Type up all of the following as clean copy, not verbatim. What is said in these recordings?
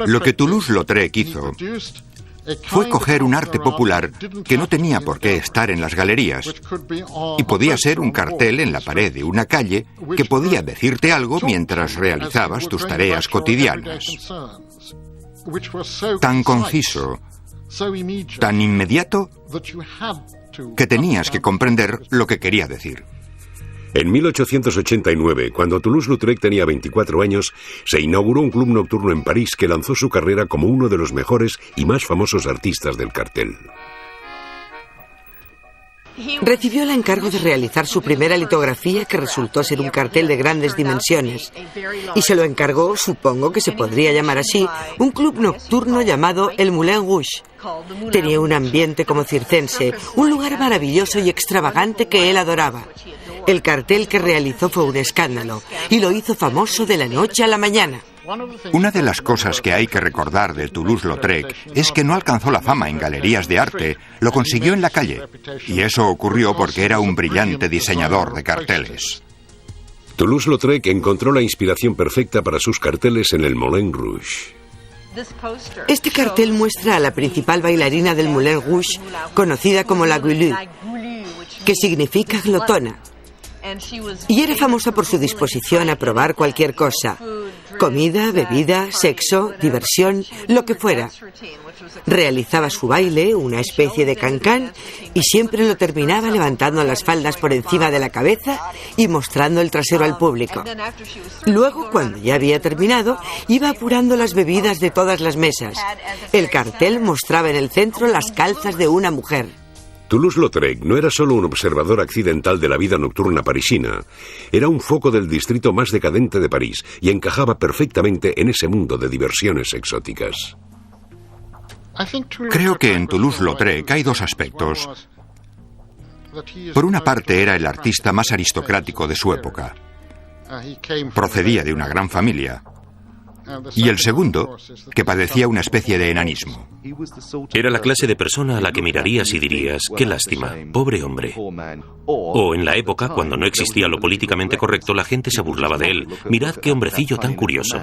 Lo que Toulouse-Lautrec hizo fue coger un arte popular que no tenía por qué estar en las galerías y podía ser un cartel en la pared de una calle que podía decirte algo mientras realizabas tus tareas cotidianas. Tan conciso, tan inmediato, que tenías que comprender lo que quería decir. En 1889, cuando Toulouse-Lautrec tenía 24 años, se inauguró un club nocturno en París que lanzó su carrera como uno de los mejores y más famosos artistas del cartel. Recibió el encargo de realizar su primera litografía, que resultó ser un cartel de grandes dimensiones. Y se lo encargó, supongo que se podría llamar así, un club nocturno llamado el Moulin Rouge. Tenía un ambiente como circense, un lugar maravilloso y extravagante que él adoraba. El cartel que realizó fue un escándalo y lo hizo famoso de la noche a la mañana. Una de las cosas que hay que recordar de Toulouse-Lautrec es que no alcanzó la fama en galerías de arte, lo consiguió en la calle. Y eso ocurrió porque era un brillante diseñador de carteles. Toulouse-Lautrec encontró la inspiración perfecta para sus carteles en el Moulin Rouge. Este cartel muestra a la principal bailarina del Moulin Rouge, conocida como la Goulue, que significa glotona. Y era famosa por su disposición a probar cualquier cosa: comida, bebida, sexo, diversión, lo que fuera. Realizaba su baile, una especie de cancán, y siempre lo terminaba levantando las faldas por encima de la cabeza y mostrando el trasero al público. Luego, cuando ya había terminado, iba apurando las bebidas de todas las mesas. El cartel mostraba en el centro las calzas de una mujer. Toulouse-Lautrec no era solo un observador accidental de la vida nocturna parisina, era un foco del distrito más decadente de París y encajaba perfectamente en ese mundo de diversiones exóticas. Creo que en Toulouse-Lautrec hay dos aspectos. Por una parte, era el artista más aristocrático de su época. Procedía de una gran familia. Y el segundo, que padecía una especie de enanismo. Era la clase de persona a la que mirarías y dirías: qué lástima, pobre hombre. O en la época, cuando no existía lo políticamente correcto, la gente se burlaba de él. Mirad qué hombrecillo tan curioso.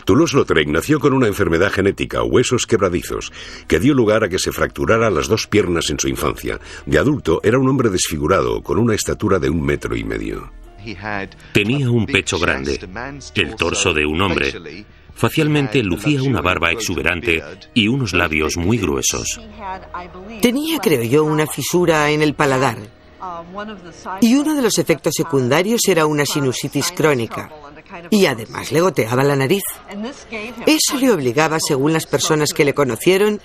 Toulouse-Lautrec nació con una enfermedad genética, huesos quebradizos, que dio lugar a que se fracturara las dos piernas en su infancia. De adulto, era un hombre desfigurado, con una estatura de 1,5 metros. Tenía un pecho grande, el torso de un hombre. Facialmente lucía una barba exuberante y unos labios muy gruesos. Tenía, creo yo, una fisura en el paladar. Y uno de los efectos secundarios era una sinusitis crónica. Y además le goteaba la nariz. Eso le obligaba, según las personas que le conocieron,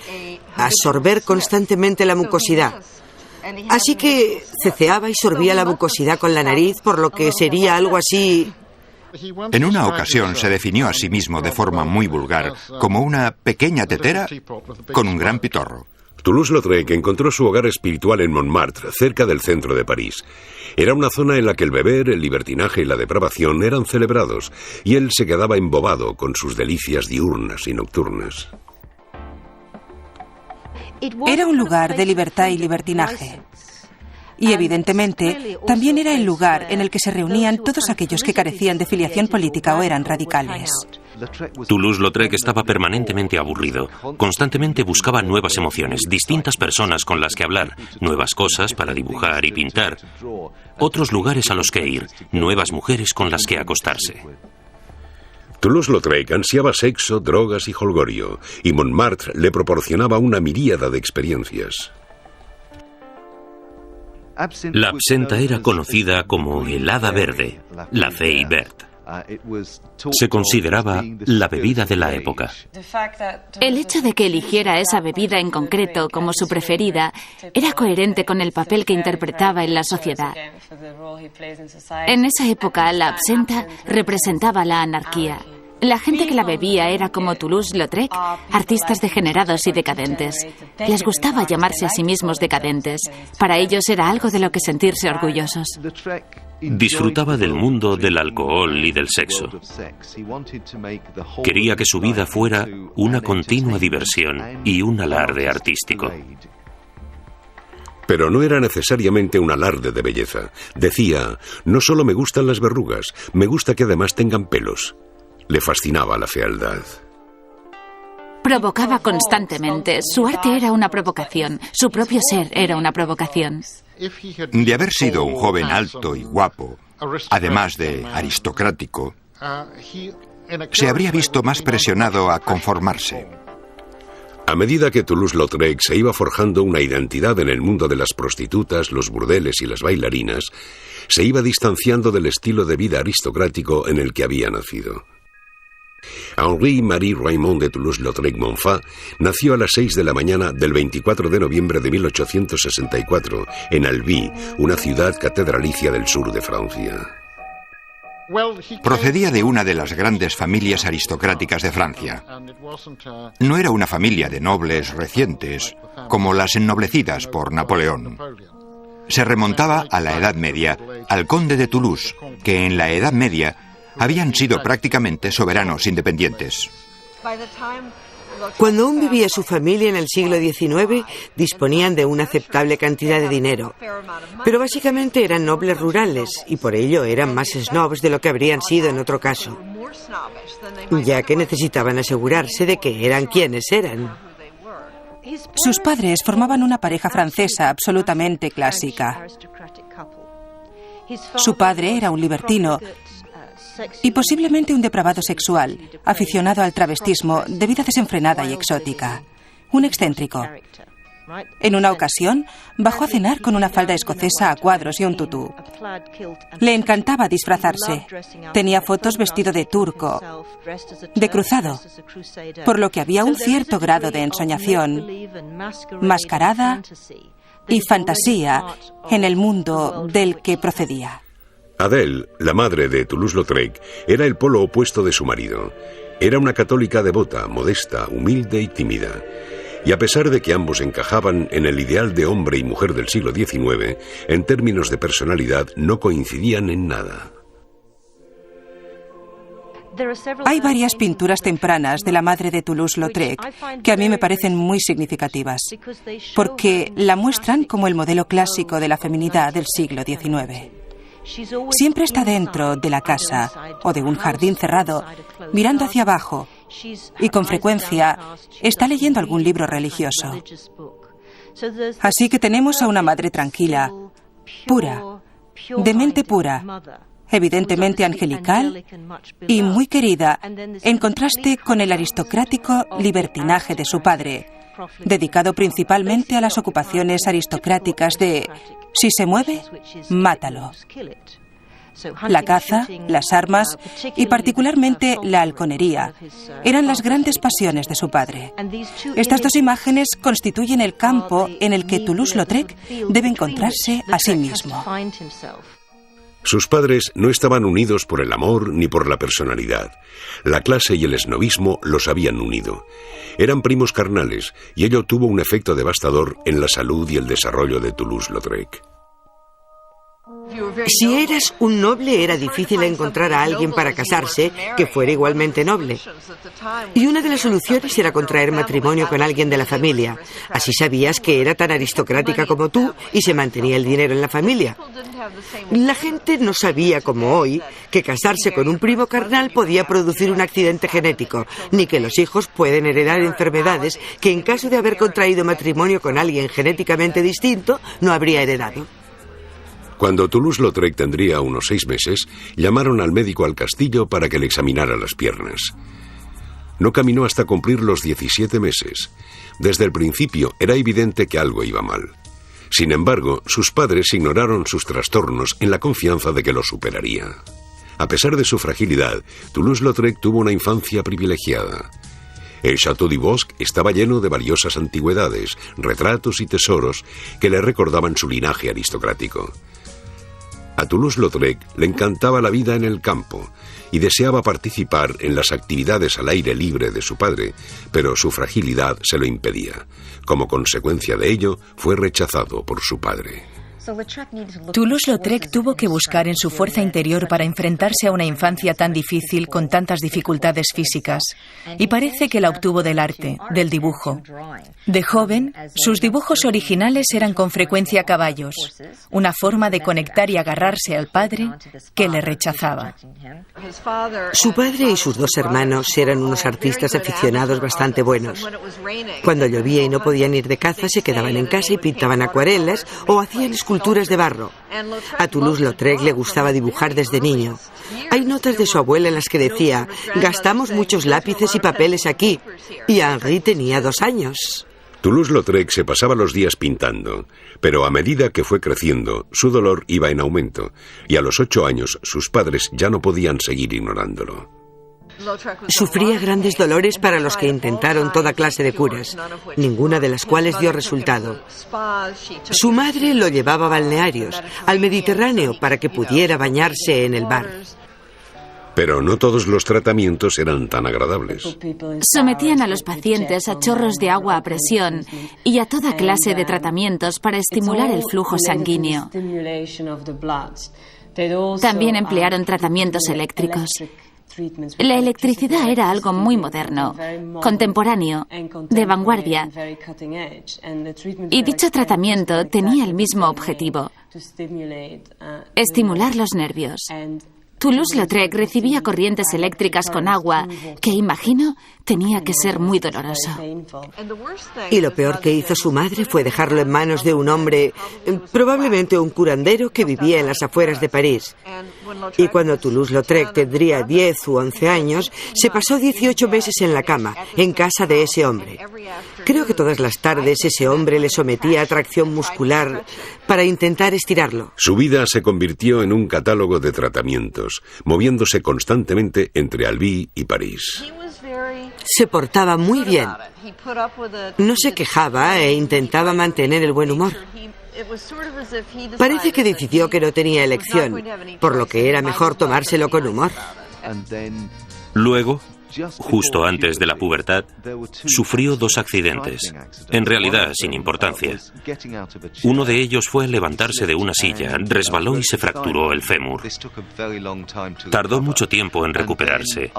a sorber constantemente la mucosidad. Así que ceceaba y sorbía la mucosidad con la nariz, por lo que sería algo así. En una ocasión se definió a sí mismo de forma muy vulgar como una pequeña tetera con un gran pitorro. Toulouse-Lautrec encontró su hogar espiritual en Montmartre, cerca del centro de París. Era una zona en la que el beber, el libertinaje y la depravación eran celebrados, y él se quedaba embobado con sus delicias diurnas y nocturnas. Era un lugar de libertad y libertinaje. Y evidentemente también era el lugar en el que se reunían todos aquellos que carecían de filiación política o eran radicales. Toulouse-Lautrec estaba permanentemente aburrido. Constantemente buscaba nuevas emociones, distintas personas con las que hablar, nuevas cosas para dibujar y pintar, otros lugares a los que ir, nuevas mujeres con las que acostarse. Toulouse-Lautrec ansiaba sexo, drogas y jolgorio, y Montmartre le proporcionaba una miríada de experiencias. La absenta era conocida como el hada verde, la fée verte. Se consideraba la bebida de la época. El hecho de que eligiera esa bebida en concreto como su preferida era coherente con el papel que interpretaba en la sociedad. En esa época, la absenta representaba la anarquía. La gente que la bebía era como Toulouse-Lautrec, artistas degenerados y decadentes. Les gustaba llamarse a sí mismos decadentes. Para ellos era algo de lo que sentirse orgullosos. Disfrutaba del mundo del alcohol y del sexo. Quería que su vida fuera una continua diversión y un alarde artístico. Pero no era necesariamente un alarde de belleza. Decía: no solo me gustan las verrugas, me gusta que además tengan pelos. Le fascinaba la fealdad. Provocaba constantemente. Su arte era una provocación. Su propio ser era una provocación. De haber sido un joven alto y guapo, además de aristocrático, se habría visto más presionado a conformarse. A medida que Toulouse-Lautrec se iba forjando una identidad en el mundo de las prostitutas, los burdeles y las bailarinas, se iba distanciando del estilo de vida aristocrático en el que había nacido. Henri-Marie Raymond de Toulouse-Lautrec-Montfat nació a las 6 de la mañana del 24 de noviembre de 1864 en Albi, una ciudad catedralicia del sur de Francia. Procedía de una de las grandes familias aristocráticas de Francia. No era una familia de nobles recientes, como las ennoblecidas por Napoleón. Se remontaba a la Edad Media, al conde de Toulouse, que en la Edad Media habían sido prácticamente soberanos independientes. Cuando aún vivía su familia en el siglo XIX, disponían de una aceptable cantidad de dinero. Pero básicamente eran nobles rurales y por ello eran más snobs de lo que habrían sido en otro caso, ya que necesitaban asegurarse de que eran quienes eran. Sus padres formaban una pareja francesa absolutamente clásica. Su padre era un libertino y posiblemente un depravado sexual, aficionado al travestismo de vida desenfrenada y exótica. Un excéntrico. En una ocasión, bajó a cenar con una falda escocesa a cuadros y un tutú. Le encantaba disfrazarse. Tenía fotos vestido de turco, de cruzado, por lo que había un cierto grado de ensoñación, mascarada y fantasía en el mundo del que procedía. Adèle, la madre de Toulouse-Lautrec, era el polo opuesto de su marido. Era una católica devota, modesta, humilde y tímida. Y a pesar de que ambos encajaban en el ideal de hombre y mujer del siglo XIX, en términos de personalidad no coincidían en nada. Hay varias pinturas tempranas de la madre de Toulouse-Lautrec que a mí me parecen muy significativas, porque la muestran como el modelo clásico de la feminidad del siglo XIX. Siempre está dentro de la casa o de un jardín cerrado, mirando hacia abajo, y con frecuencia está leyendo algún libro religioso. Así que tenemos a una madre tranquila, pura, de mente pura, evidentemente angelical y muy querida, en contraste con el aristocrático libertinaje de su padre, dedicado principalmente a las ocupaciones aristocráticas de «si se mueve, mátalo». La caza, las armas y particularmente la halconería eran las grandes pasiones de su padre. Estas dos imágenes constituyen el campo en el que Toulouse-Lautrec debe encontrarse a sí mismo. Sus padres no estaban unidos por el amor ni por la personalidad. La clase y el esnobismo los habían unido. Eran primos carnales y ello tuvo un efecto devastador en la salud y el desarrollo de Toulouse-Lautrec. Si eras un noble, era difícil encontrar a alguien para casarse que fuera igualmente noble. Y una de las soluciones era contraer matrimonio con alguien de la familia. Así sabías que era tan aristocrática como tú y se mantenía el dinero en la familia. La gente no sabía, como hoy, que casarse con un primo carnal podía producir un accidente genético, ni que los hijos pueden heredar enfermedades que en caso de haber contraído matrimonio con alguien genéticamente distinto, no habría heredado. Cuando Toulouse-Lautrec tendría unos 6 meses, llamaron al médico al castillo para que le examinara las piernas. No caminó hasta cumplir los 17 meses. Desde el principio era evidente que algo iba mal. Sin embargo, sus padres ignoraron sus trastornos en la confianza de que los superaría. A pesar de su fragilidad, Toulouse-Lautrec tuvo una infancia privilegiada. El Château du Bosc estaba lleno de valiosas antigüedades, retratos y tesoros que le recordaban su linaje aristocrático. A Toulouse-Lautrec le encantaba la vida en el campo y deseaba participar en las actividades al aire libre de su padre, pero su fragilidad se lo impedía. Como consecuencia de ello, fue rechazado por su padre. Toulouse-Lautrec tuvo que buscar en su fuerza interior para enfrentarse a una infancia tan difícil con tantas dificultades físicas, y parece que la obtuvo del arte, del dibujo. De joven, sus dibujos originales eran con frecuencia caballos, una forma de conectar y agarrarse al padre que le rechazaba. Su padre y sus 2 hermanos eran unos artistas aficionados bastante buenos. Cuando llovía y no podían ir de caza, se quedaban en casa y pintaban acuarelas o hacían esculturas de barro. A Toulouse-Lautrec le gustaba dibujar desde niño. Hay notas de su abuela en las que decía: gastamos muchos lápices y papeles aquí. Y Henri tenía 2 años. Toulouse-Lautrec se pasaba los días pintando, pero a medida que fue creciendo, su dolor iba en aumento, y a los 8 años sus padres ya no podían seguir ignorándolo. Sufría grandes dolores para los que intentaron toda clase de curas, ninguna de las cuales dio resultado. Su madre lo llevaba a balnearios, al Mediterráneo, para que pudiera bañarse en el mar. Pero no todos los tratamientos eran tan agradables. Sometían a los pacientes a chorros de agua a presión y a toda clase de tratamientos para estimular el flujo sanguíneo. También emplearon tratamientos eléctricos. La electricidad era algo muy moderno, contemporáneo, de vanguardia. Y dicho tratamiento tenía el mismo objetivo: estimular los nervios. Toulouse-Lautrec recibía corrientes eléctricas con agua, que imagino tenía que ser muy doloroso. Y lo peor que hizo su madre fue dejarlo en manos de un hombre, probablemente un curandero, que vivía en las afueras de París. Y cuando Toulouse-Lautrec tendría 10 u 11 años, se pasó 18 meses en la cama, en casa de ese hombre. Creo que todas las tardes ese hombre le sometía a tracción muscular para intentar estirarlo. Su vida se convirtió en un catálogo de tratamientos, moviéndose constantemente entre Albi y París. Se portaba muy bien. No se quejaba e intentaba mantener el buen humor. Parece que decidió que no tenía elección, por lo que era mejor tomárselo con humor. Luego, justo antes de la pubertad, sufrió 2 accidentes, en realidad sin importancia. Uno de ellos fue al levantarse de una silla, resbaló y se fracturó el fémur. Tardó mucho tiempo en recuperarse,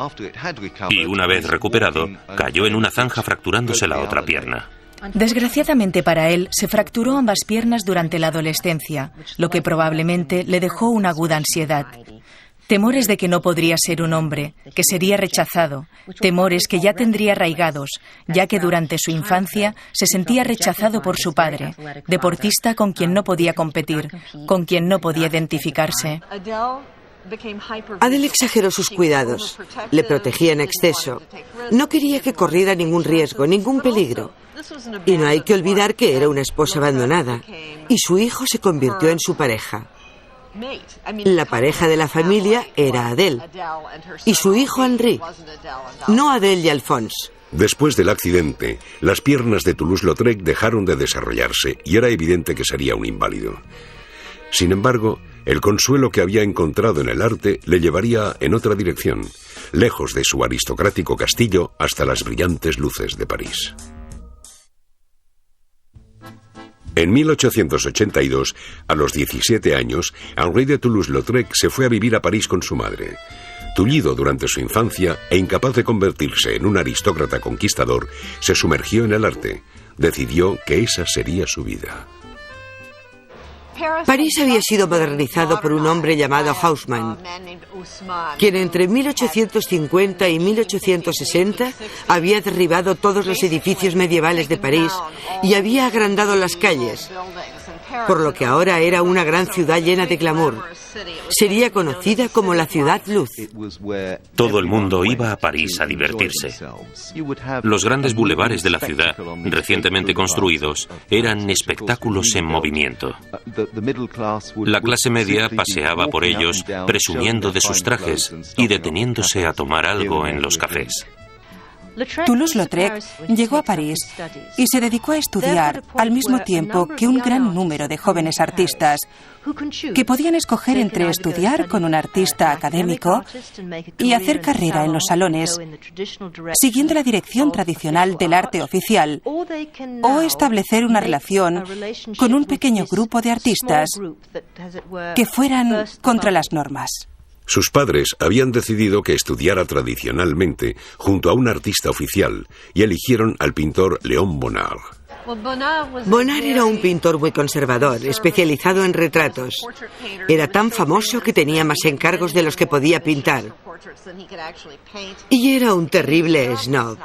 y una vez recuperado, cayó en una zanja fracturándose la otra pierna. Desgraciadamente para él, se fracturó ambas piernas durante la adolescencia, lo que probablemente le dejó una aguda ansiedad. Temores de que no podría ser un hombre, que sería rechazado, temores que ya tendría arraigados, ya que durante su infancia se sentía rechazado por su padre, deportista con quien no podía competir, con quien no podía identificarse. Adele exageró sus cuidados, le protegía en exceso, no quería que corriera ningún riesgo, ningún peligro. Y no hay que olvidar que era una esposa abandonada, y su hijo se convirtió en su pareja. La pareja de la familia era Adele, y su hijo Henri, no Adele y Alphonse. Después del accidente, las piernas de Toulouse-Lautrec dejaron de desarrollarse y era evidente que sería un inválido. Sin embargo, el consuelo que había encontrado en el arte le llevaría en otra dirección, lejos de su aristocrático castillo hasta las brillantes luces de París. En 1882, a los 17 años, Henri de Toulouse-Lautrec se fue a vivir a París con su madre. Tullido durante su infancia e incapaz de convertirse en un aristócrata conquistador, se sumergió en el arte. Decidió que esa sería su vida. París había sido modernizado por un hombre llamado Haussmann, quien entre 1850 y 1860 había derribado todos los edificios medievales de París y había agrandado las calles, por lo que ahora era una gran ciudad llena de glamour. Sería conocida como la Ciudad Luz. Todo el mundo iba a París a divertirse. Los grandes bulevares de la ciudad, recientemente construidos, eran espectáculos en movimiento. La clase media paseaba por ellos presumiendo de sus trajes y deteniéndose a tomar algo en los cafés. Toulouse-Lautrec llegó a París y se dedicó a estudiar al mismo tiempo que un gran número de jóvenes artistas que podían escoger entre estudiar con un artista académico y hacer carrera en los salones, siguiendo la dirección tradicional del arte oficial, o establecer una relación con un pequeño grupo de artistas que fueran contra las normas. Sus padres habían decidido que estudiara tradicionalmente junto a un artista oficial y eligieron al pintor Léon Bonnard. Bonnard era un pintor muy conservador, especializado en retratos. Era tan famoso que tenía más encargos de los que podía pintar. Y era un terrible snob.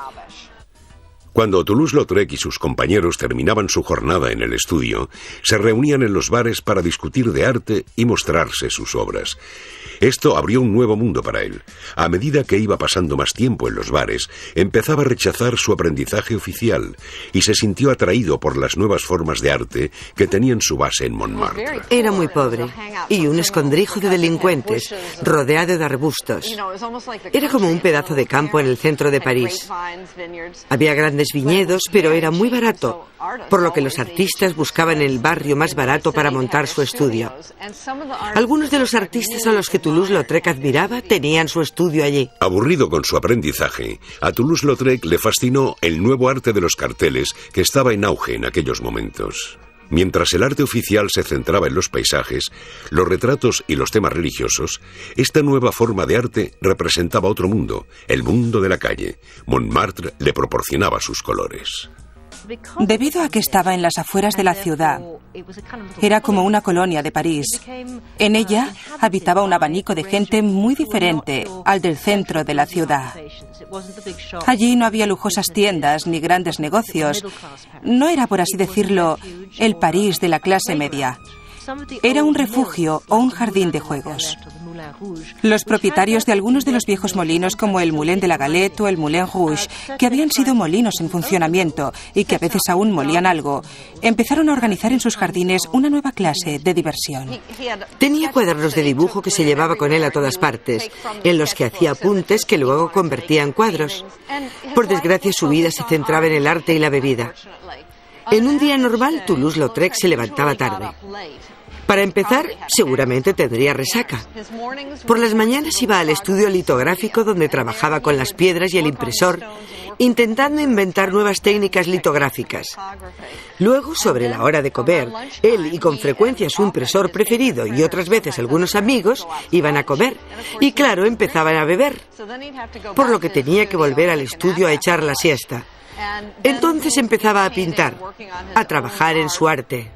Cuando Toulouse-Lautrec y sus compañeros terminaban su jornada en el estudio, se reunían en los bares para discutir de arte y mostrarse sus obras. Esto abrió un nuevo mundo para él. A medida que iba pasando más tiempo en los bares, empezaba a rechazar su aprendizaje oficial y se sintió atraído por las nuevas formas de arte que tenían su base en Montmartre. Era muy pobre y un escondrijo de delincuentes, rodeado de arbustos. Era como un pedazo de campo en el centro de París. Había grandes viñedos, pero era muy barato, por lo que los artistas buscaban el barrio más barato para montar su estudio. Algunos de los artistas a los que Toulouse-Lautrec admiraba tenían su estudio allí. Aburrido con su aprendizaje, a Toulouse-Lautrec le fascinó el nuevo arte de los carteles que estaba en auge en aquellos momentos. Mientras el arte oficial se centraba en los paisajes, los retratos y los temas religiosos, esta nueva forma de arte representaba otro mundo, el mundo de la calle. Montmartre le proporcionaba sus colores. Debido a que estaba en las afueras de la ciudad, era como una colonia de París. En ella habitaba un abanico de gente muy diferente al del centro de la ciudad. Allí no había lujosas tiendas ni grandes negocios. No era, por así decirlo, el París de la clase media. Era un refugio o un jardín de juegos. Los propietarios de algunos de los viejos molinos, como el Moulin de la Galette o el Moulin Rouge, que habían sido molinos en funcionamiento y que a veces aún molían algo, empezaron a organizar en sus jardines una nueva clase de diversión. Tenía cuadernos de dibujo que se llevaba con él a todas partes, en los que hacía apuntes que luego convertía en cuadros. Por desgracia, su vida se centraba en el arte y la bebida. En un día normal, Toulouse-Lautrec se levantaba tarde. Para empezar, seguramente tendría resaca. Por las mañanas iba al estudio litográfico donde trabajaba con las piedras y el impresor, intentando inventar nuevas técnicas litográficas. Luego, sobre la hora de comer, él y con frecuencia su impresor preferido y otras veces algunos amigos iban a comer y, claro, empezaban a beber, por lo que tenía que volver al estudio a echar la siesta. Entonces empezaba a pintar, a trabajar en su arte.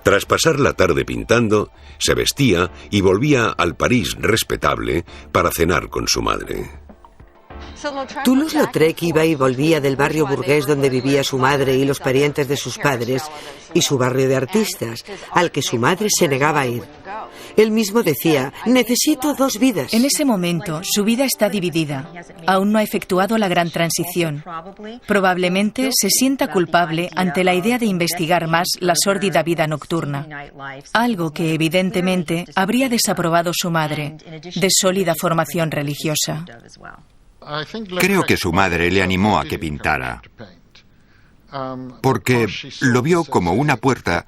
Tras pasar la tarde pintando, se vestía y volvía al París respetable para cenar con su madre. Toulouse-Lautrec iba y volvía del barrio burgués donde vivía su madre y los parientes de sus padres, y su barrio de artistas, al que su madre se negaba a ir. Él mismo decía: necesito dos vidas. En ese momento, su vida está dividida. Aún no ha efectuado la gran transición. Probablemente se sienta culpable ante la idea de investigar más la sórdida vida nocturna. Algo que, evidentemente, habría desaprobado su madre, de sólida formación religiosa. Creo que su madre le animó a que pintara, porque lo vio como una puerta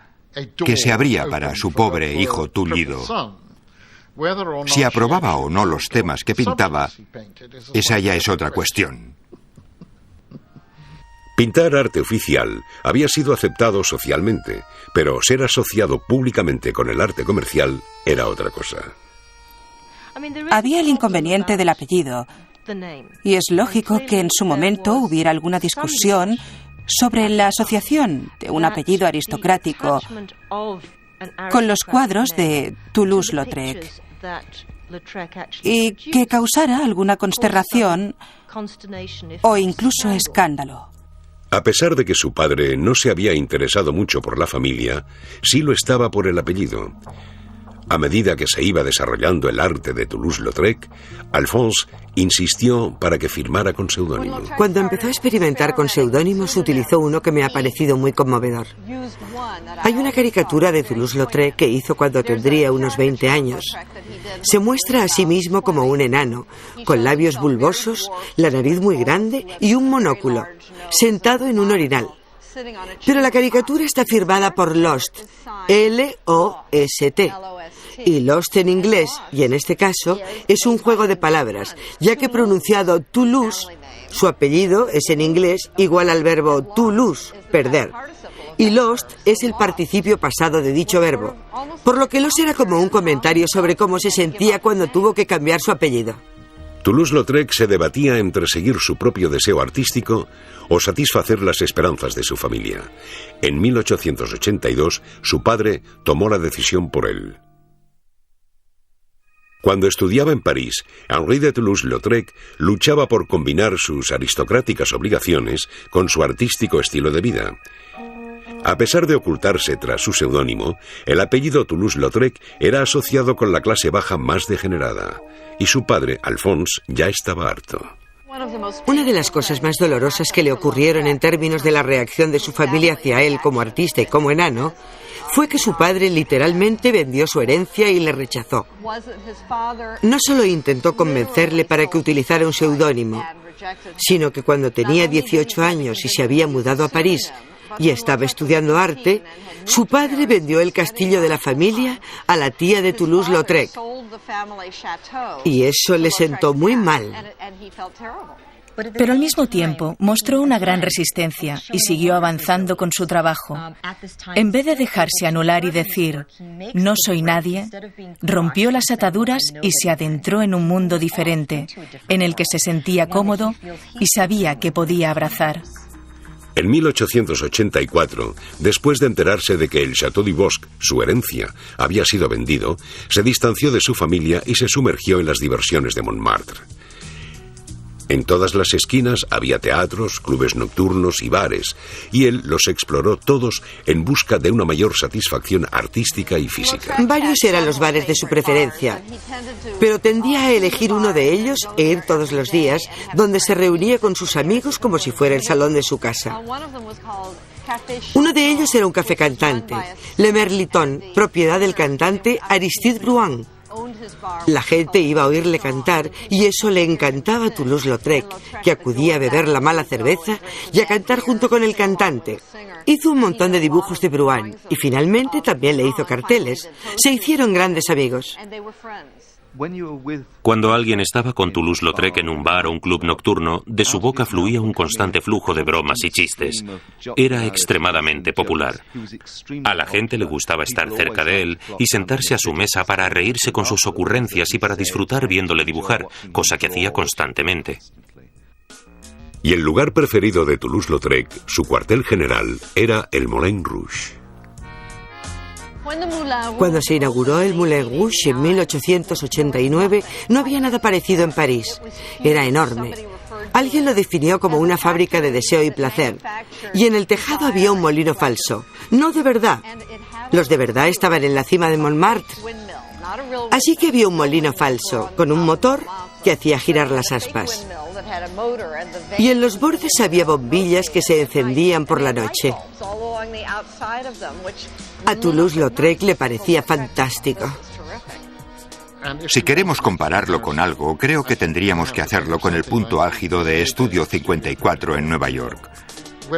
que se abría para su pobre hijo tullido. Si aprobaba o no los temas que pintaba, esa ya es otra cuestión. Pintar arte oficial había sido aceptado socialmente, pero ser asociado públicamente con el arte comercial era otra cosa. Había el inconveniente del apellido, y es lógico que en su momento hubiera alguna discusión sobre la asociación de un apellido aristocrático con los cuadros de Toulouse-Lautrec, y que causara alguna consternación o incluso escándalo. A pesar de que su padre no se había interesado mucho por la familia, sí lo estaba por el apellido. A medida que se iba desarrollando el arte de Toulouse-Lautrec, Alphonse insistió para que firmara con seudónimo. Cuando empezó a experimentar con seudónimos, utilizó uno que me ha parecido muy conmovedor. Hay una caricatura de Toulouse-Lautrec que hizo cuando tendría unos 20 años. Se muestra a sí mismo como un enano, con labios bulbosos, la nariz muy grande y un monóculo, sentado en un orinal. Pero la caricatura está firmada por Lost, L-O-S-T. Y Lost en inglés, y en este caso, es un juego de palabras, ya que pronunciado to lose, su apellido es en inglés igual al verbo to lose, perder. Y lost es el participio pasado de dicho verbo, por lo que lost era como un comentario sobre cómo se sentía cuando tuvo que cambiar su apellido. Toulouse-Lautrec se debatía entre seguir su propio deseo artístico o satisfacer las esperanzas de su familia. En 1882, su padre tomó la decisión por él. Cuando estudiaba en París, Henri de Toulouse-Lautrec luchaba por combinar sus aristocráticas obligaciones con su artístico estilo de vida. A pesar de ocultarse tras su seudónimo, el apellido Toulouse-Lautrec era asociado con la clase baja más degenerada, y su padre, Alphonse, ya estaba harto. Una de las cosas más dolorosas que le ocurrieron en términos de la reacción de su familia hacia él como artista y como enano fue que su padre literalmente vendió su herencia y le rechazó. No solo intentó convencerle para que utilizara un seudónimo, sino que cuando tenía 18 años y se había mudado a París y estaba estudiando arte, su padre vendió el castillo de la familia a la tía de Toulouse-Lautrec. Y eso le sentó muy mal. Pero al mismo tiempo mostró una gran resistencia y siguió avanzando con su trabajo. En vez de dejarse anular y decir, no soy nadie, rompió las ataduras y se adentró en un mundo diferente, en el que se sentía cómodo y sabía que podía abrazar. En 1884, después de enterarse de que el Château du Bosc, su herencia, había sido vendido, se distanció de su familia y se sumergió en las diversiones de Montmartre. En todas las esquinas había teatros, clubes nocturnos y bares, y él los exploró todos en busca de una mayor satisfacción artística y física. Varios eran los bares de su preferencia, pero tendía a elegir uno de ellos e ir todos los días, donde se reunía con sus amigos como si fuera el salón de su casa. Uno de ellos era un café cantante, Le Merliton, propiedad del cantante Aristide Bruant. La gente iba a oírle cantar y eso le encantaba a Toulouse-Lautrec, que acudía a beber la mala cerveza y a cantar junto con el cantante. Hizo un montón de dibujos de Bruant y finalmente también le hizo carteles. Se hicieron grandes amigos. Cuando alguien estaba con Toulouse-Lautrec en un bar o un club nocturno, de su boca fluía un constante flujo de bromas y chistes. Era extremadamente popular. A la gente le gustaba estar cerca de él y sentarse a su mesa para reírse con sus ocurrencias y para disfrutar viéndole dibujar, cosa que hacía constantemente. Y el lugar preferido de Toulouse-Lautrec, su cuartel general, era el Moulin Rouge. Cuando se inauguró el Moulin Rouge en 1889, no había nada parecido en París. Era enorme. Alguien lo definió como una fábrica de deseo y placer. Y en el tejado había un molino falso. No de verdad. Los de verdad estaban en la cima de Montmartre. Así que había un molino falso, con un motor que hacía girar las aspas. Y en los bordes había bombillas que se encendían por la noche. A Toulouse-Lautrec le parecía fantástico. Si queremos compararlo con algo, creo que tendríamos que hacerlo con el punto álgido de Estudio 54 en Nueva York,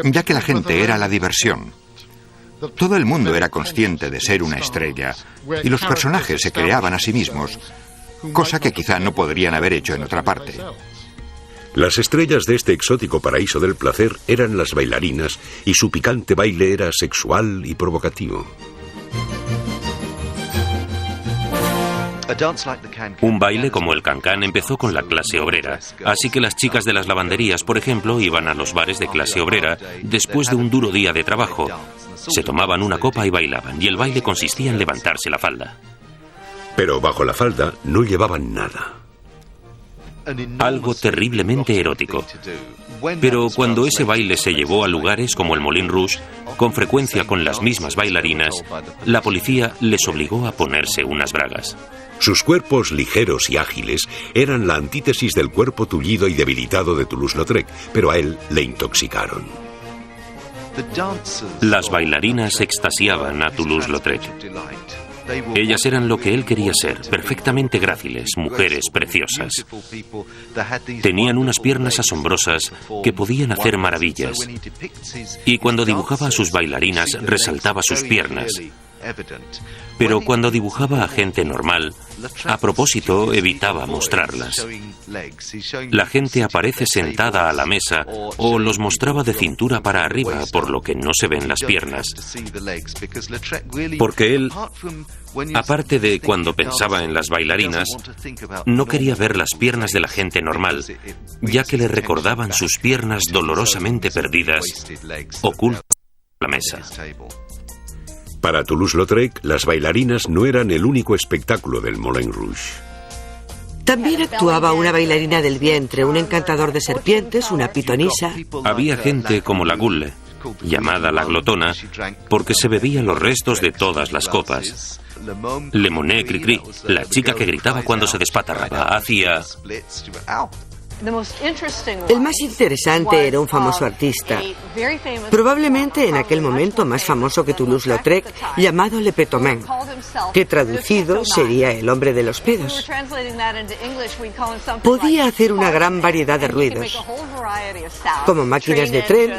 ya que la gente era la diversión. Todo el mundo era consciente de ser una estrella y los personajes se creaban a sí mismos, cosa que quizá no podrían haber hecho en otra parte. Las estrellas de este exótico paraíso del placer eran las bailarinas y su picante baile era sexual y provocativo. Un baile como el cancán empezó con la clase obrera, así que las chicas de las lavanderías, por ejemplo, iban a los bares de clase obrera después de un duro día de trabajo. Se tomaban una copa y bailaban, y el baile consistía en levantarse la falda. Pero bajo la falda no llevaban nada. Algo terriblemente erótico. Pero cuando ese baile se llevó a lugares como el Moulin Rouge, con frecuencia con las mismas bailarinas, la policía les obligó a ponerse unas bragas. Sus cuerpos ligeros y ágiles eran la antítesis del cuerpo tullido y debilitado de Toulouse-Lautrec, pero a él le intoxicaron. Las bailarinas extasiaban a Toulouse-Lautrec. Ellas eran lo que él quería ser, perfectamente gráciles, mujeres preciosas. Tenían unas piernas asombrosas que podían hacer maravillas. Y cuando dibujaba a sus bailarinas, resaltaba sus piernas. Pero cuando dibujaba a gente normal, a propósito evitaba mostrarlas. La gente aparece sentada a la mesa o los mostraba de cintura para arriba, por lo que no se ven las piernas. Porque él, aparte de cuando pensaba en las bailarinas, no quería ver las piernas de la gente normal, ya que le recordaban sus piernas dolorosamente perdidas, ocultas en la mesa. Para Toulouse-Lautrec, las bailarinas no eran el único espectáculo del Moulin Rouge. También actuaba una bailarina del vientre, un encantador de serpientes, una pitonisa. Había gente como la Gulle, llamada la glotona, porque se bebía los restos de todas las copas. Le Monet Cricri, la chica que gritaba cuando se despatarraba, hacía... El más interesante era un famoso artista, probablemente en aquel momento más famoso que Toulouse-Lautrec, llamado Le Pétomen, que traducido sería el hombre de los pedos. Podía hacer una gran variedad de ruidos, como máquinas de tren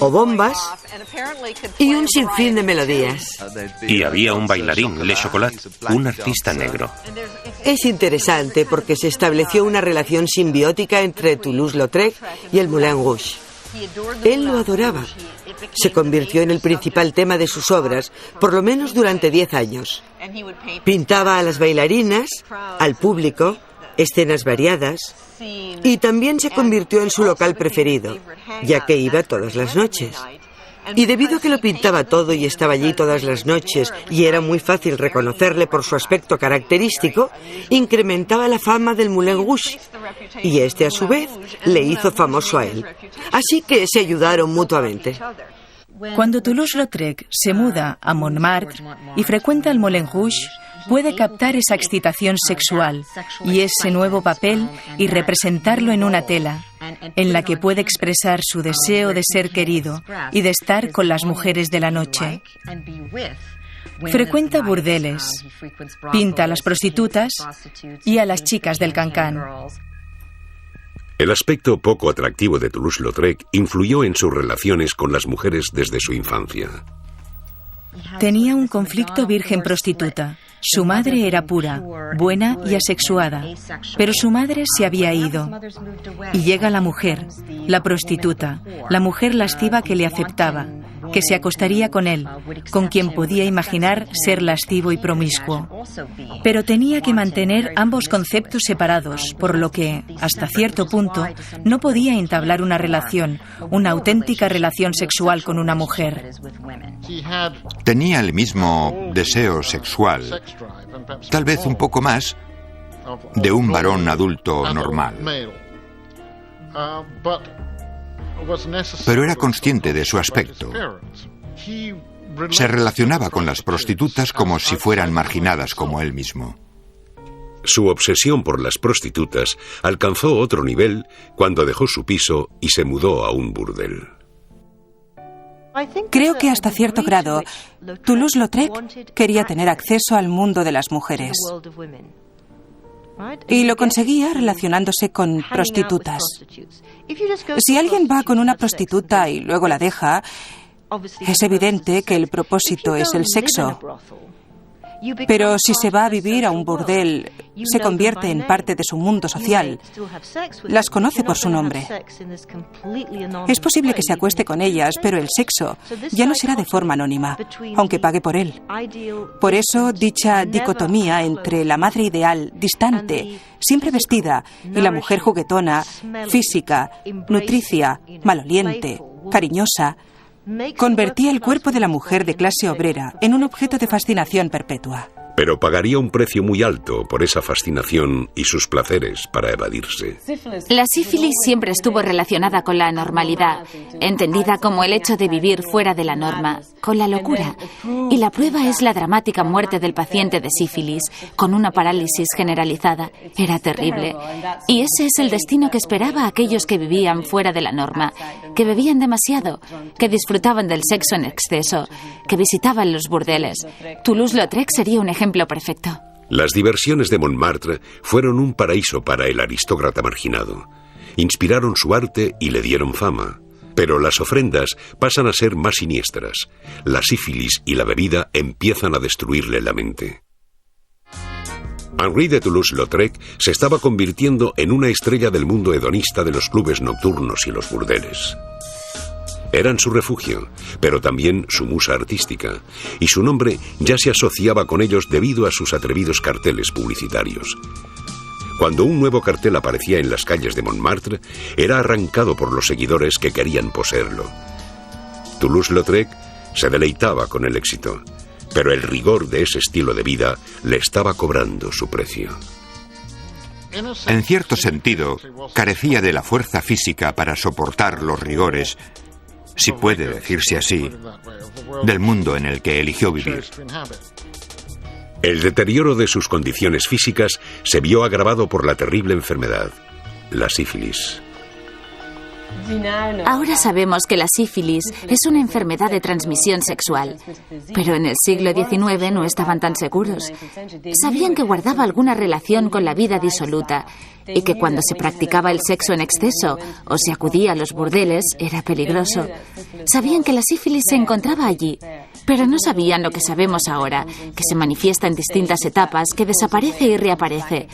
o bombas, y un sinfín de melodías. Y había un bailarín, Le Chocolat, un artista negro. Es interesante porque se estableció una relación simbiótica entre Toulouse-Lautrec y el Moulin Rouge. Él lo adoraba. Se convirtió en el principal tema de sus obras, por lo menos durante 10 años. Pintaba a las bailarinas, al público, escenas variadas, y también se convirtió en su local preferido, ya que iba todas las noches. Y debido a que lo pintaba todo y estaba allí todas las noches y era muy fácil reconocerle por su aspecto característico, incrementaba la fama del Moulin Rouge. Y este, a su vez, le hizo famoso a él. Así que se ayudaron mutuamente. Cuando Toulouse-Lautrec se muda a Montmartre y frecuenta el Moulin Rouge, puede captar esa excitación sexual y ese nuevo papel y representarlo en una tela, en la que puede expresar su deseo de ser querido y de estar con las mujeres de la noche. Frecuenta burdeles, pinta a las prostitutas y a las chicas del cancán. El aspecto poco atractivo de Toulouse-Lautrec influyó en sus relaciones con las mujeres desde su infancia. Tenía un conflicto virgen-prostituta. Su madre era pura, buena y asexuada, pero su madre se había ido. Y llega la mujer, la prostituta, la mujer lasciva que le aceptaba, que se acostaría con él, con quien podía imaginar ser lascivo y promiscuo. Pero tenía que mantener ambos conceptos separados, por lo que, hasta cierto punto, no podía entablar una relación, una auténtica relación sexual con una mujer. Tenía el mismo deseo sexual, tal vez un poco más, de un varón adulto normal. Pero era consciente de su aspecto. Se relacionaba con las prostitutas como si fueran marginadas como él mismo. Su obsesión por las prostitutas alcanzó otro nivel cuando dejó su piso y se mudó a un burdel. Creo que hasta cierto grado, Toulouse-Lautrec quería tener acceso al mundo de las mujeres. Y lo conseguía relacionándose con prostitutas. Si alguien va con una prostituta y luego la deja, es evidente que el propósito es el sexo. Pero si se va a vivir a un burdel, se convierte en parte de su mundo social. Las conoce por su nombre. Es posible que se acueste con ellas, pero el sexo ya no será de forma anónima, aunque pague por él. Por eso, dicha dicotomía entre la madre ideal, distante, siempre vestida, y la mujer juguetona, física, nutricia, maloliente, cariñosa, convertía el cuerpo de la mujer de clase obrera en un objeto de fascinación perpetua. Pero pagaría un precio muy alto por esa fascinación y sus placeres para evadirse. La sífilis siempre estuvo relacionada con la anormalidad, entendida como el hecho de vivir fuera de la norma, con la locura. Y la prueba es la dramática muerte del paciente de sífilis, con una parálisis generalizada. Era terrible. Y ese es el destino que esperaba a aquellos que vivían fuera de la norma, que bebían demasiado, que disfrutaban del sexo en exceso, que visitaban los burdeles. Toulouse-Lautrec sería un ejemplo perfecto. Las diversiones de Montmartre fueron un paraíso para el aristócrata marginado. Inspiraron su arte y le dieron fama. Pero las ofrendas pasan a ser más siniestras. La sífilis y la bebida empiezan a destruirle la mente. Henri de Toulouse-Lautrec se estaba convirtiendo en una estrella del mundo hedonista de los clubes nocturnos y los burdeles. Eran su refugio, pero también su musa artística, y su nombre ya se asociaba con ellos debido a sus atrevidos carteles publicitarios. Cuando un nuevo cartel aparecía en las calles de Montmartre, era arrancado por los seguidores que querían poseerlo. Toulouse-Lautrec se deleitaba con el éxito, pero el rigor de ese estilo de vida le estaba cobrando su precio. En cierto sentido, carecía de la fuerza física para soportar los rigores, si puede decirse así, del mundo en el que eligió vivir. El deterioro de sus condiciones físicas se vio agravado por la terrible enfermedad, la sífilis. Ahora sabemos que la sífilis es una enfermedad de transmisión sexual, pero en el siglo XIX no estaban tan seguros. Sabían que guardaba alguna relación con la vida disoluta y que cuando se practicaba el sexo en exceso o se acudía a los burdeles era peligroso. Sabían que la sífilis se encontraba allí, pero no sabían lo que sabemos ahora, que se manifiesta en distintas etapas, que desaparece y reaparece.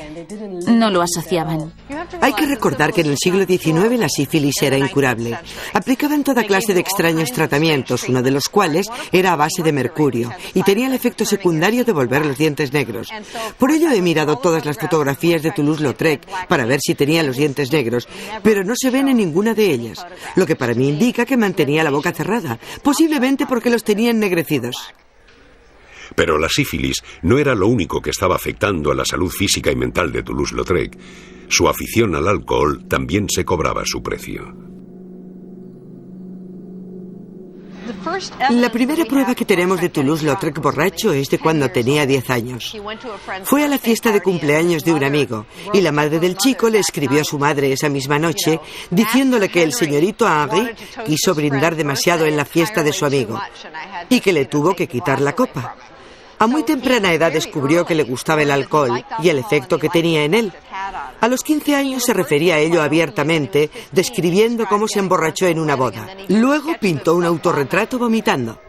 No lo asociaban. Hay que recordar que en el siglo XIX la sífilis era incurable. Aplicaban toda clase de extraños tratamientos, uno de los cuales era a base de mercurio, y tenía el efecto secundario de volver los dientes negros. Por ello he mirado todas las fotografías de Toulouse-Lautrec para ver si tenía los dientes negros, pero no se ven en ninguna de ellas, lo que para mí indica que mantenía la boca cerrada, posiblemente porque los tenía ennegrecidos. Pero la sífilis no era lo único que estaba afectando a la salud física y mental de Toulouse-Lautrec. Su afición al alcohol también se cobraba su precio. La primera prueba que tenemos de Toulouse-Lautrec borracho es de cuando tenía 10 años. Fue a la fiesta de cumpleaños de un amigo y la madre del chico le escribió a su madre esa misma noche diciéndole que el señorito Henri quiso brindar demasiado en la fiesta de su amigo y que le tuvo que quitar la copa. A muy temprana edad descubrió que le gustaba el alcohol y el efecto que tenía en él. A los 15 años se refería a ello abiertamente, describiendo cómo se emborrachó en una boda. Luego pintó un autorretrato vomitando.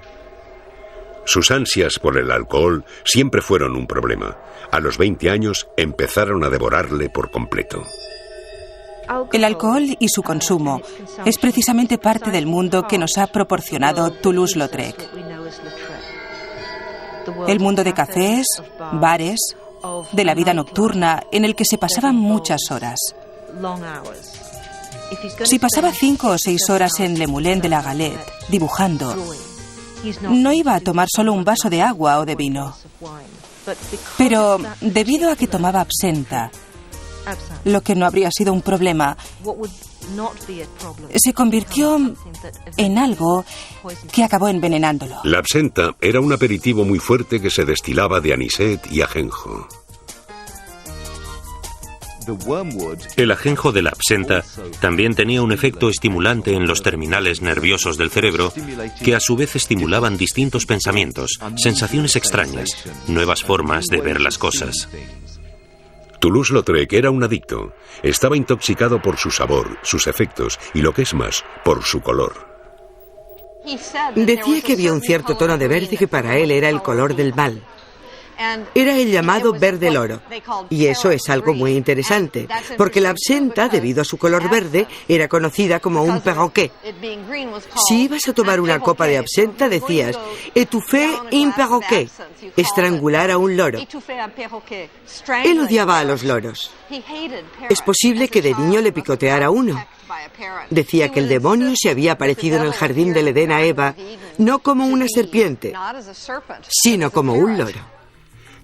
Sus ansias por el alcohol siempre fueron un problema. A los 20 años empezaron a devorarle por completo. El alcohol y su consumo es precisamente parte del mundo que nos ha proporcionado Toulouse-Lautrec. El mundo de cafés, bares, de la vida nocturna en el que se pasaban muchas horas. Si pasaba 5 o 6 horas en Le Moulin de la Galette dibujando, no iba a tomar solo un vaso de agua o de vino. Pero debido a que tomaba absenta, lo que no habría sido un problema, se convirtió en algo que acabó envenenándolo. La absenta era un aperitivo muy fuerte que se destilaba de anisete y ajenjo. El ajenjo de la absenta también tenía un efecto estimulante en los terminales nerviosos del cerebro que a su vez estimulaban distintos pensamientos, sensaciones extrañas, nuevas formas de ver las cosas. Toulouse-Lautrec era un adicto. Estaba intoxicado por su sabor, sus efectos y, lo que es más, por su color. Decía que había un cierto tono de verde que para él era el color del mal. Era el llamado verde loro, y eso es algo muy interesante, porque la absenta, debido a su color verde, era conocida como un perroquet. Si ibas a tomar una copa de absenta, decías étouffer un perroquet, estrangular a un loro. Él odiaba a los loros. Es posible que de niño le picoteara uno. Decía que el demonio se había aparecido en el jardín del Edén a Eva, no como una serpiente, sino como un loro.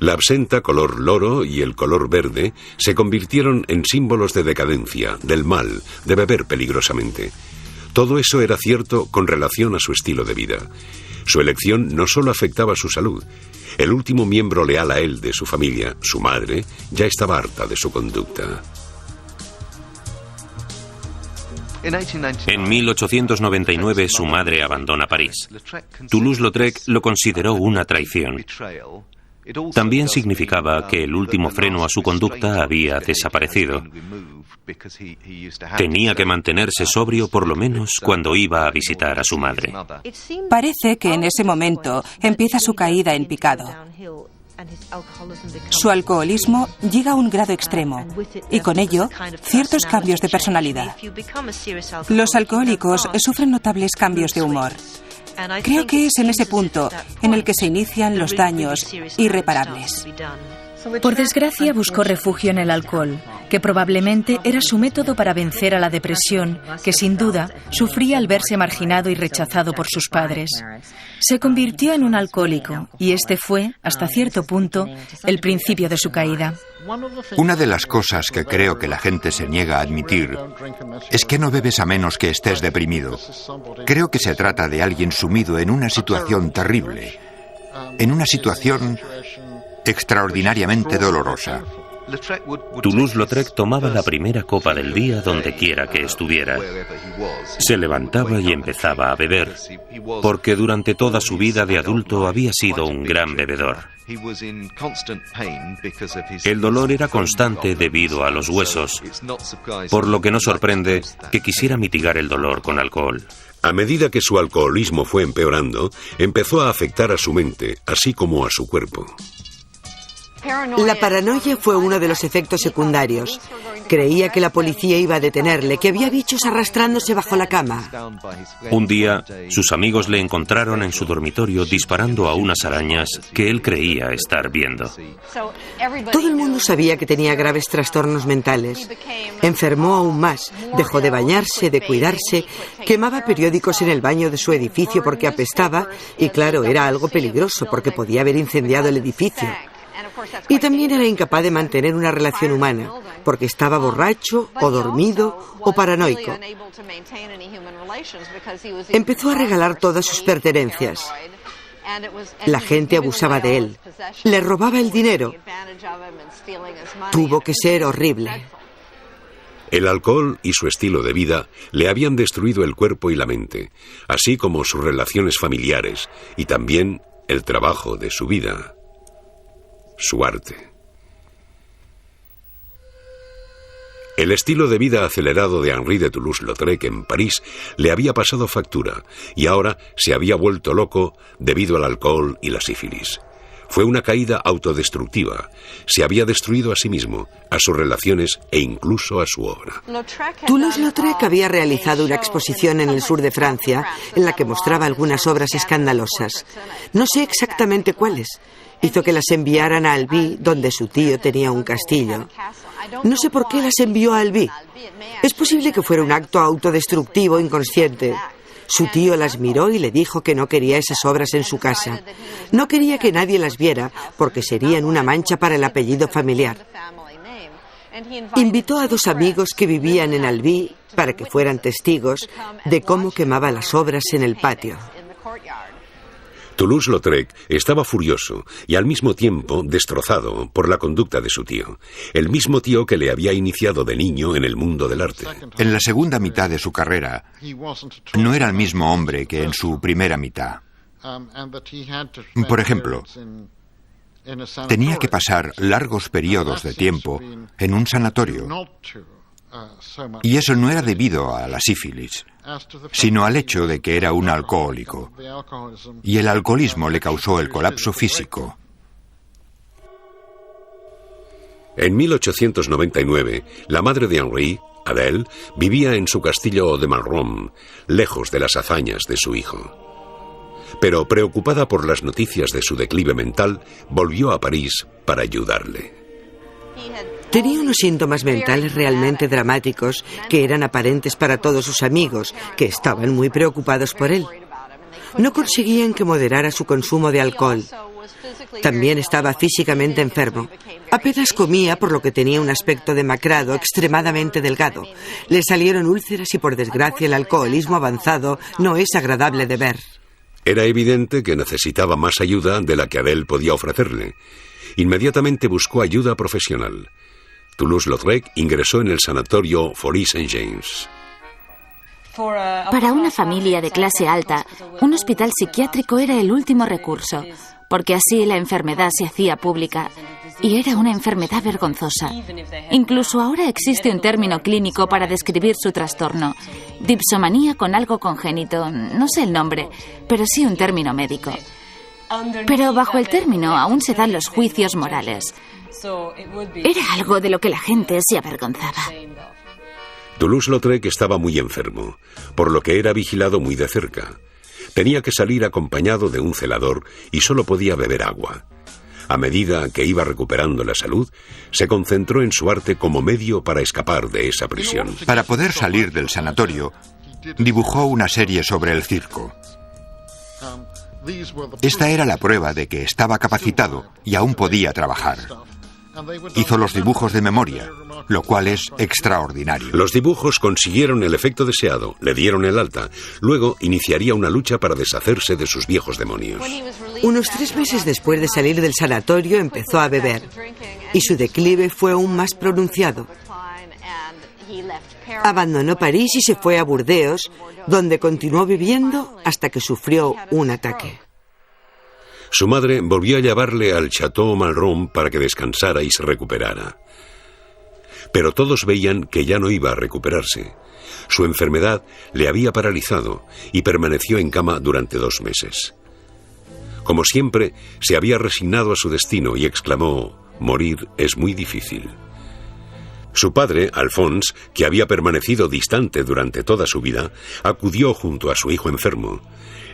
La absenta color loro y el color verde se convirtieron en símbolos de decadencia, del mal, de beber peligrosamente. Todo eso era cierto con relación a su estilo de vida. Su elección no solo afectaba su salud. El último miembro leal a él de su familia, su madre, ya estaba harta de su conducta. En 1899 su madre abandona París. Toulouse-Lautrec lo consideró una traición. También significaba que el último freno a su conducta había desaparecido. Tenía que mantenerse sobrio por lo menos cuando iba a visitar a su madre. Parece que en ese momento empieza su caída en picado. Su alcoholismo llega a un grado extremo y con ello ciertos cambios de personalidad. Los alcohólicos sufren notables cambios de humor. Creo que es en ese punto en el que se inician los daños irreparables. Por desgracia, buscó refugio en el alcohol, que probablemente era su método para vencer a la depresión, que sin duda sufría al verse marginado y rechazado por sus padres. Se convirtió en un alcohólico y este fue, hasta cierto punto, el principio de su caída. Una de las cosas que creo que la gente se niega a admitir es que no bebes a menos que estés deprimido. Creo que se trata de alguien sumido en una situación terrible, en una situación extraordinariamente dolorosa. Toulouse-Lautrec tomaba la primera copa del día donde quiera que estuviera. Se levantaba y empezaba a beber, porque durante toda su vida de adulto había sido un gran bebedor. El dolor era constante debido a los huesos, por lo que no sorprende que quisiera mitigar el dolor con alcohol. A medida que su alcoholismo fue empeorando, empezó a afectar a su mente, así como a su cuerpo. La paranoia fue uno de los efectos secundarios. Creía que la policía iba a detenerle, que había bichos arrastrándose bajo la cama. Un día, sus amigos le encontraron en su dormitorio disparando a unas arañas que él creía estar viendo. Todo el mundo sabía que tenía graves trastornos mentales. Enfermó aún más, dejó de bañarse, de cuidarse, quemaba periódicos en el baño de su edificio porque apestaba y, claro, era algo peligroso porque podía haber incendiado el edificio. Y también era incapaz de mantener una relación humana, porque estaba borracho, o dormido, o paranoico. Empezó a regalar todas sus pertenencias. La gente abusaba de él. Le robaba el dinero. Tuvo que ser horrible. El alcohol y su estilo de vida le habían destruido el cuerpo y la mente, así como sus relaciones familiares y también el trabajo de su vida. Su arte. El estilo de vida acelerado de Henri de Toulouse-Lautrec en París le había pasado factura y ahora se había vuelto loco debido al alcohol y la sífilis. Fue una caída autodestructiva. Se había destruido a sí mismo, a sus relaciones e incluso a su obra. Toulouse-Lautrec había realizado una exposición en el sur de Francia en la que mostraba algunas obras escandalosas. No sé exactamente cuáles. Hizo que las enviaran a Albi, donde su tío tenía un castillo. No sé por qué las envió a Albi. Es posible que fuera un acto autodestructivo inconsciente. Su tío las miró y le dijo que no quería esas obras en su casa. No quería que nadie las viera porque serían una mancha para el apellido familiar. Invitó a 2 amigos que vivían en Albi para que fueran testigos de cómo quemaba las obras en el patio. Toulouse-Lautrec estaba furioso y al mismo tiempo destrozado por la conducta de su tío, el mismo tío que le había iniciado de niño en el mundo del arte. En la segunda mitad de su carrera, no era el mismo hombre que en su primera mitad. Por ejemplo, tenía que pasar largos periodos de tiempo en un sanatorio. Y eso no era debido a la sífilis, sino al hecho de que era un alcohólico. Y el alcoholismo le causó el colapso físico. En 1899, la madre de Henri, Adèle, vivía en su castillo de Malraux, lejos de las hazañas de su hijo. Pero preocupada por las noticias de su declive mental, volvió a París para ayudarle. Tenía unos síntomas mentales realmente dramáticos que eran aparentes para todos sus amigos, que estaban muy preocupados por él. No conseguían que moderara su consumo de alcohol. También estaba físicamente enfermo. Apenas comía, por lo que tenía un aspecto demacrado, extremadamente delgado. Le salieron úlceras y, por desgracia, el alcoholismo avanzado no es agradable de ver. Era evidente que necesitaba más ayuda de la que Adèle podía ofrecerle. Inmediatamente buscó ayuda profesional. Toulouse-Lautrec ingresó en el sanatorio Faury Saint-James. Para una familia de clase alta, un hospital psiquiátrico era el último recurso, porque así la enfermedad se hacía pública. Y era una enfermedad vergonzosa. Incluso ahora existe un término clínico para describir su trastorno. Dipsomanía con algo congénito. No sé el nombre, pero sí un término médico. Pero bajo el término aún se dan los juicios morales. Era algo de lo que la gente se avergonzaba. Toulouse-Lautrec estaba muy enfermo, por lo que era vigilado muy de cerca. Tenía que salir acompañado de un celador y solo podía beber agua. A medida que iba recuperando la salud, se concentró en su arte como medio para escapar de esa prisión. Para poder salir del sanatorio, dibujó una serie sobre el circo. Esta era la prueba de que estaba capacitado y aún podía trabajar. Hizo los dibujos de memoria, lo cual es extraordinario. Los dibujos consiguieron el efecto deseado, le dieron el alta. Luego iniciaría una lucha para deshacerse de sus viejos demonios. Unos 3 meses después de salir del sanatorio empezó a beber y su declive fue aún más pronunciado. Abandonó París y se fue a Burdeos, donde continuó bebiendo hasta que sufrió un ataque. Su madre volvió a llevarle al Château Malraux para que descansara y se recuperara. Pero todos veían que ya no iba a recuperarse. Su enfermedad le había paralizado y permaneció en cama durante 2 meses. Como siempre, se había resignado a su destino y exclamó: «Morir es muy difícil». Su padre, Alphonse, que había permanecido distante durante toda su vida, acudió junto a su hijo enfermo.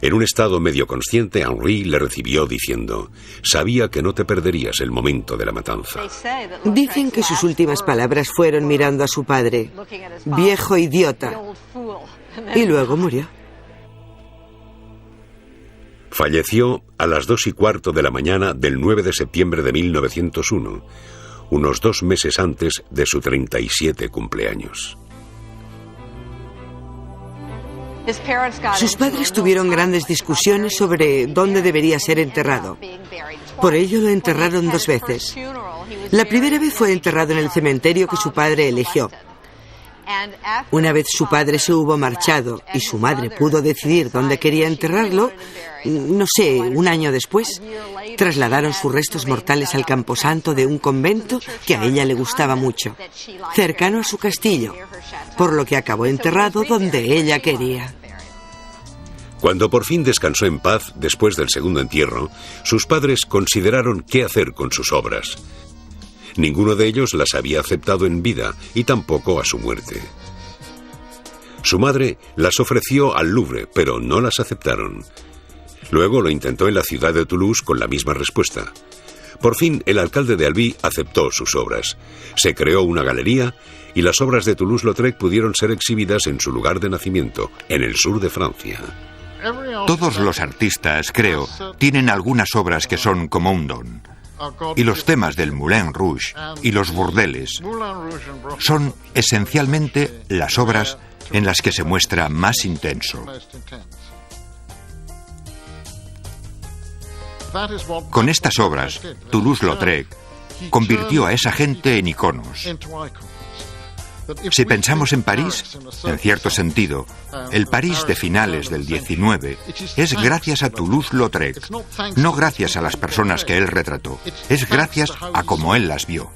En un estado medio consciente, Henri le recibió diciendo: «Sabía que no te perderías el momento de la matanza». Dicen que sus últimas palabras fueron mirando a su padre: «Viejo idiota». Y luego murió. Falleció a las 2:15 de la mañana del 9 de septiembre de 1901, unos 2 meses antes de su 37 cumpleaños. Sus padres tuvieron grandes discusiones sobre dónde debería ser enterrado. Por ello lo enterraron 2 veces. La primera vez fue enterrado en el cementerio que su padre eligió. Una vez su padre se hubo marchado y su madre pudo decidir dónde quería enterrarlo, no sé, 1 año después, trasladaron sus restos mortales al camposanto de un convento que a ella le gustaba mucho, cercano a su castillo, por lo que acabó enterrado donde ella quería. Cuando por fin descansó en paz después del segundo entierro, sus padres consideraron qué hacer con sus obras. Ninguno de ellos las había aceptado en vida y tampoco a su muerte. Su madre las ofreció al Louvre, pero no las aceptaron. Luego lo intentó en la ciudad de Toulouse con la misma respuesta. Por fin, el alcalde de Albi aceptó sus obras. Se creó una galería y las obras de Toulouse-Lautrec pudieron ser exhibidas en su lugar de nacimiento, en el sur de Francia. Todos los artistas, creo, tienen algunas obras que son como un don. Y los temas del Moulin Rouge y los burdeles son esencialmente las obras en las que se muestra más intenso. Con estas obras, Toulouse-Lautrec convirtió a esa gente en iconos. Si pensamos en París, en cierto sentido, el París de finales del XIX es gracias a Toulouse-Lautrec, no gracias a las personas que él retrató, es gracias a cómo él las vio.